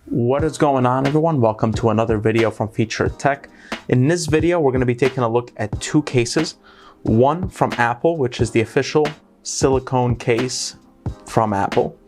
What is going on, everyone? Welcome to another video from Featured Tech. In this video, we're going to be taking a look at two cases. One from Apple, which is the official silicone case from Apple.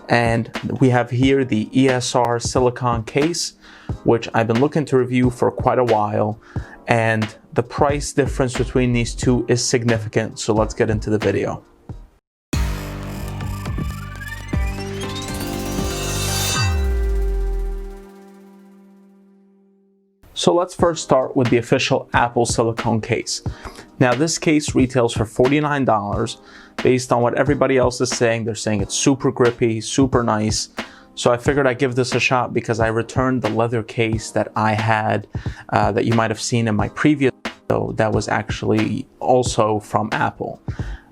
And we have here the ESR Silicone Case, which I've been looking to review for quite a while. And the price difference between these two is significant. So let's get into the video. So let's first start with the official Apple silicone case. Now this case retails for $49. Based on what everybody else is saying, they're saying it's super grippy, super nice. So I figured I'd give this a shot because I returned the leather case that I had that you might have seen in my previous video that was actually also from Apple.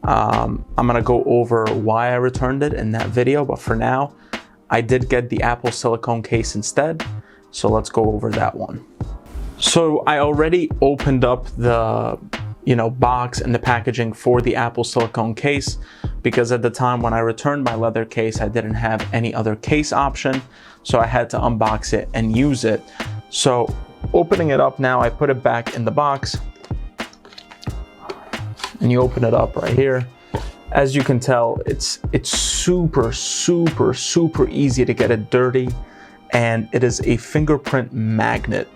I'm gonna go over why I returned it in that video, but for now, I did get the Apple silicone case instead. So let's go over that one. So I already opened up the box and the packaging for the Apple silicone case because at the time when I returned my leather case, I didn't have any other case option. So I had to unbox it and use it. So opening it up now, I put it back in the box and you open it up right here. As you can tell, it's super easy to get it dirty, and it is a fingerprint magnet.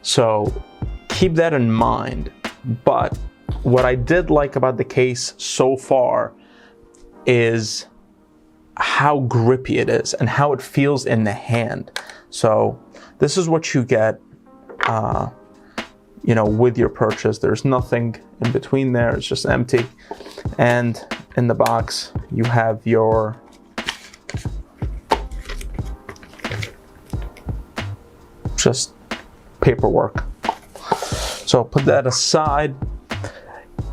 So keep that in mind. But what I did like about the case so far is how grippy it is and how it feels in the hand. So this is what you get, with your purchase. There's nothing in between there. It's just empty. And in the box, you have your just paperwork. So put that aside.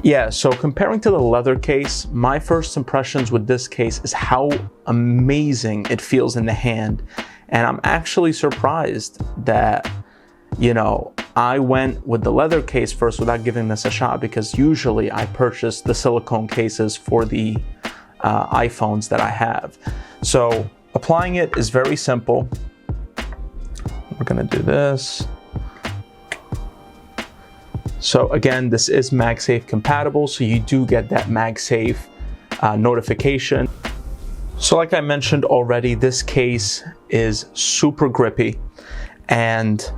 Yeah, so comparing to the leather case, my first impressions with this case is how amazing it feels in the hand. And I'm actually surprised that, I went with the leather case first without giving this a shot, because usually I purchase the silicone cases for the iPhones that I have. So applying it is very simple. We're gonna do this. So again, this is MagSafe compatible, so you do get that MagSafe notification. So like I mentioned already, this case is super grippy and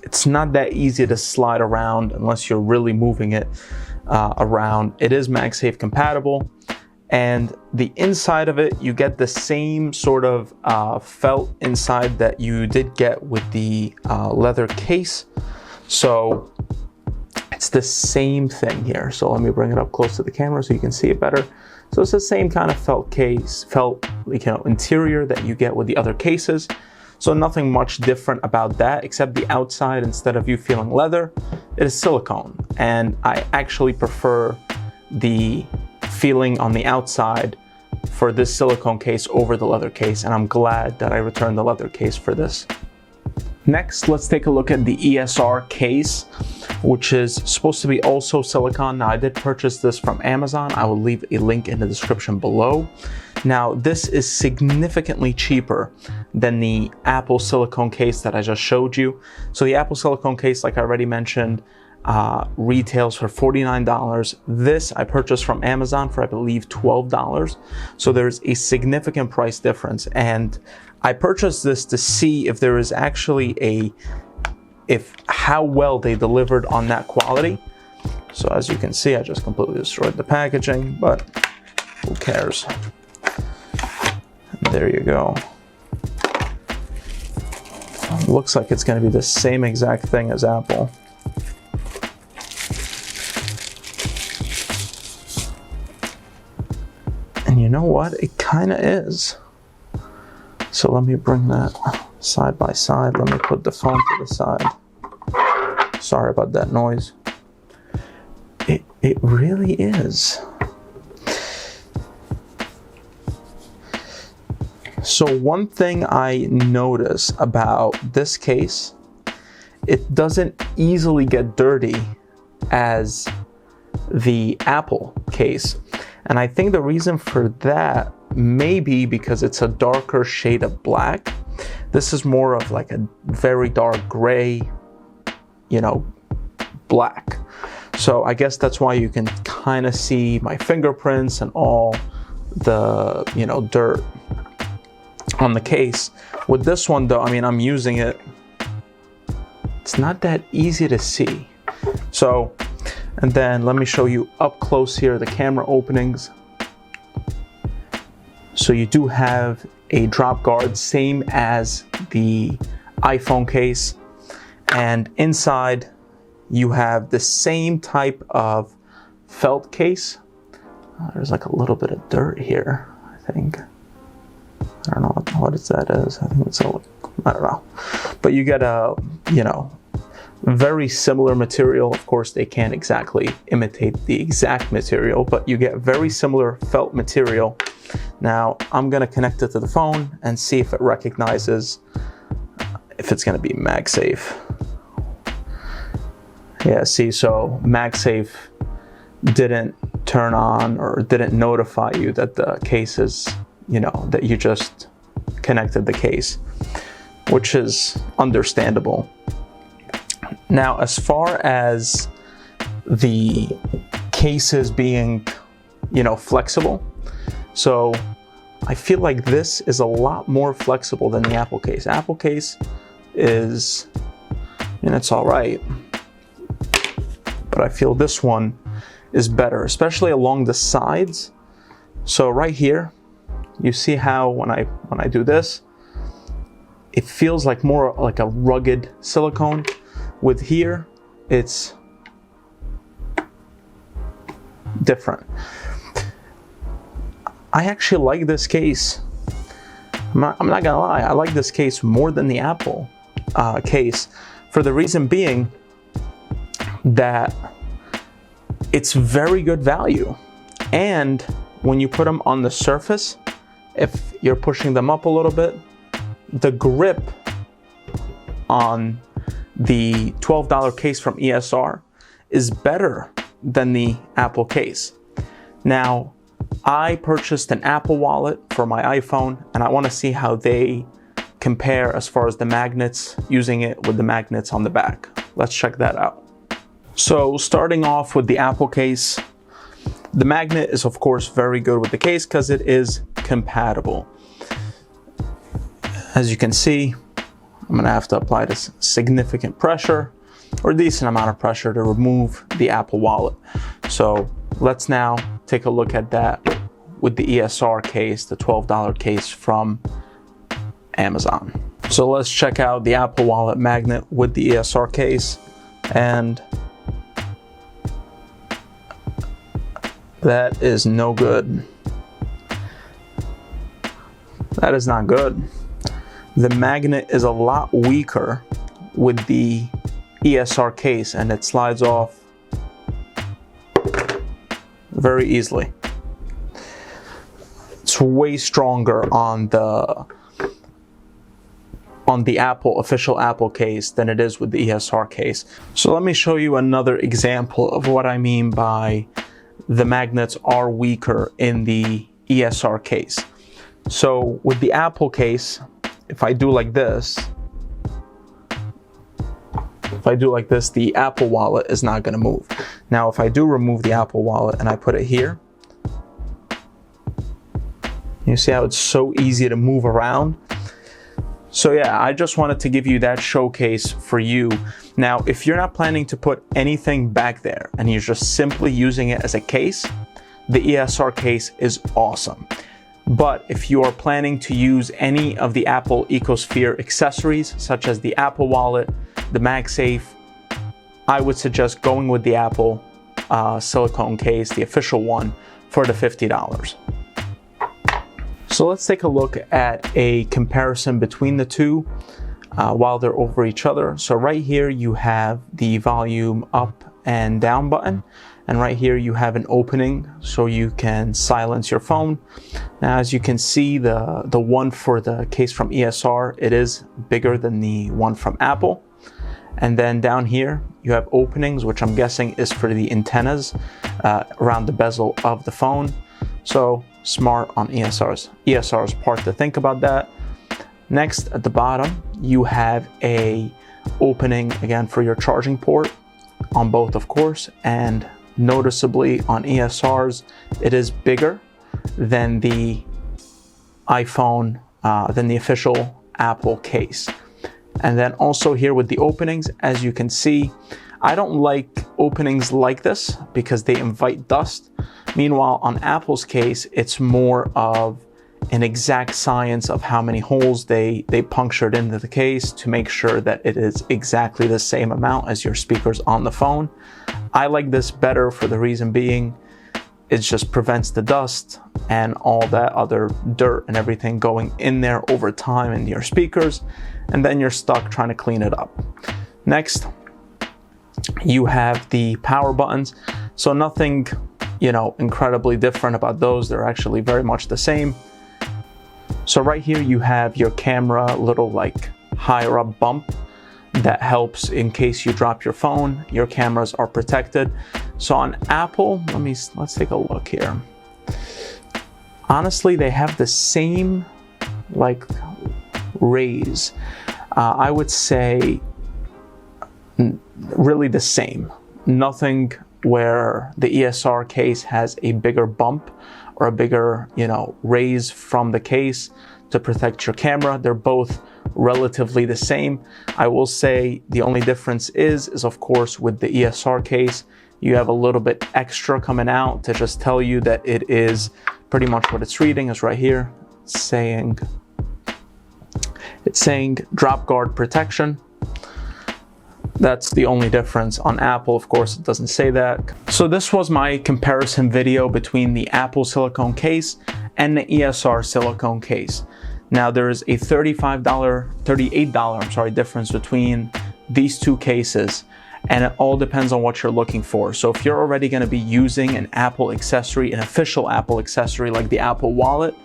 it's not that easy to slide around unless you're really moving it around. It is MagSafe compatible, and the inside of it, you get the same sort of felt inside that you did get with the leather case. So it's the same thing here. So let me bring it up close to the camera so you can see it better. So it's the same kind of felt interior that you get with the other cases. So nothing much different about that, except the outside, instead of you feeling leather, it is silicone. And I actually prefer the feeling on the outside for this silicone case over the leather case, and I'm glad that I returned the leather case for this. Next, let's take a look at the ESR case, which is supposed to be also silicone. Now, I did purchase this from Amazon. I will leave a link in the description below. Now, this is significantly cheaper than the Apple silicone case that I just showed you. So the Apple silicone case, like I already mentioned, retails for $49. This I purchased from Amazon for, I believe, $12. So there's a significant price difference. And I purchased this to see if there is actually how well they delivered on that quality. So as you can see, I just completely destroyed the packaging, but who cares? And there you go. Looks like it's going to be the same exact thing as Apple. And you know what? It kind of is. So let me bring that side by side. Let me put the phone to the side. Sorry about that noise. It really is. So one thing I notice about this case, it doesn't easily get dirty as the Apple case. And I think the reason for that may be because it's a darker shade of black. This is more of like a very dark gray, you know, black. So I guess that's why you can kind of see my fingerprints and all the, you know, dirt on the case. With this one though, I mean, I'm using it. It's not that easy to see. So, and then let me show you up close here, the camera openings. So you do have a drop guard, same as the iPhone case. And inside you have the same type of felt case. There's like a little bit of dirt here, I think. I don't know what that is. I think it's I don't know. But you get a, you know, very similar material. Of course, they can't exactly imitate the exact material, but you get very similar felt material. Now, I'm gonna connect it to the phone and see if it recognizes if it's gonna be MagSafe. Yeah, see, so MagSafe didn't turn on or didn't notify you that the case is, you know, that you just connected the case, which is understandable. Now, as far as the cases being, you know, flexible, so I feel like this is a lot more flexible than the Apple case. Apple case is, and it's all right, but I feel this one is better, especially along the sides. So right here, you see how when I do this, it feels like more like a rugged silicone. With here, it's different. I actually like this case. I'm not gonna lie, I like this case more than the Apple case, for the reason being that it's very good value. And when you put them on the surface, if you're pushing them up a little bit, the grip on the $12 case from ESR is better than the Apple case. Now, I purchased an Apple wallet for my iPhone, and I want to see how they compare as far as the magnets, using it with the magnets on the back. Let's check that out. So starting off with the Apple case, the magnet is of course very good with the case because it is compatible. As you can see, I'm gonna have to apply this significant pressure or a decent amount of pressure to remove the Apple wallet. So let's now take a look at that with the ESR case, the $12 case from Amazon. So let's check out the Apple wallet magnet with the ESR case, and that is no good. That is not good. The magnet is a lot weaker with the ESR case, and it slides off very easily. It's way stronger on the official Apple case than it is with the ESR case. So let me show you another example of what I mean by the magnets are weaker in the ESR case. So with the Apple case, if I do like this, the Apple wallet is not going to move. Now, if I do remove the Apple wallet and I put it here, you see how it's so easy to move around? So yeah, I just wanted to give you that showcase for you. Now, if you're not planning to put anything back there and you're just simply using it as a case, the ESR case is awesome. But if you are planning to use any of the Apple ecosphere accessories, such as the Apple Wallet, the MagSafe, I would suggest going with the Apple silicone case, the official one, for the $50. So let's take a look at a comparison between the two while they're over each other. So right here you have the volume up and down button, and right here you have an opening so you can silence your phone. Now, as you can see, the one for the case from ESR, it is bigger than the one from Apple. And then down here you have openings, which I'm guessing is for the antennas around the bezel of the phone. So smart on ESR's part to think about that. Next, at the bottom, you have a opening again for your charging port on both, of course, and noticeably on ESRs, it is bigger than the iPhone, than the official Apple case. And then also here with the openings, as you can see, I don't like openings like this because they invite dust. Meanwhile, on Apple's case, it's more of an exact science of how many holes they punctured into the case to make sure that it is exactly the same amount as your speakers on the phone. I like this better for the reason being, it just prevents the dust and all that other dirt and everything going in there over time in your speakers, and then you're stuck trying to clean it up. Next, you have the power buttons. So nothing, incredibly different about those. They're actually very much the same. So right here you have your camera little like higher up bump that helps in case you drop your phone, your cameras are protected. So on Apple, let's take a look here. Honestly, they have the same like raise. I would say really the same. Nothing where the ESR case has a bigger bump or a bigger, raise from the case to protect your camera. They're both relatively the same. I will say the only difference is of course with the ESR case, you have a little bit extra coming out to just tell you that it is pretty much what it's reading is right here. It's saying drop guard protection. That's the only difference. On Apple, of course, it doesn't say that. So this was my comparison video between the Apple silicone case and the ESR silicone case. Now there is a $38 difference between these two cases, and it all depends on what you're looking for. So if you're already going to be using an Apple accessory, an official Apple accessory like the Apple Wallet,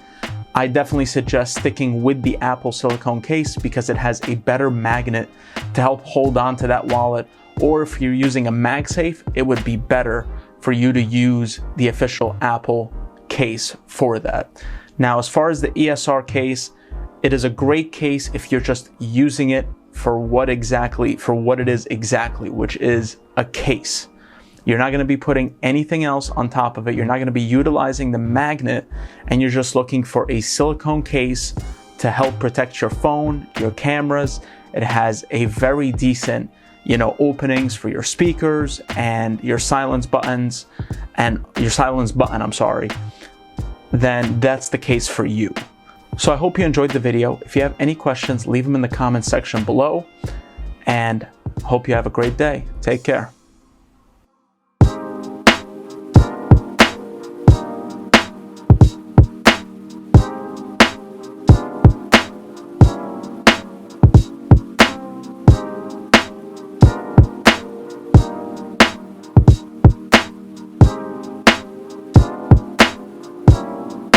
I definitely suggest sticking with the Apple silicone case because it has a better magnet to help hold on to that wallet. Or if you're using a MagSafe, it would be better for you to use the official Apple case for that. Now, as far as the ESR case, it is a great case if you're just using it for what it is exactly, which is a case. You're not going to be putting anything else on top of it. You're not going to be utilizing the magnet, and you're just looking for a silicone case to help protect your phone, your cameras. It has a very decent, openings for your speakers and your silence buttons and your silence button, then that's the case for you. So I hope you enjoyed the video. If you have any questions, leave them in the comment section below, and hope you have a great day. Take care.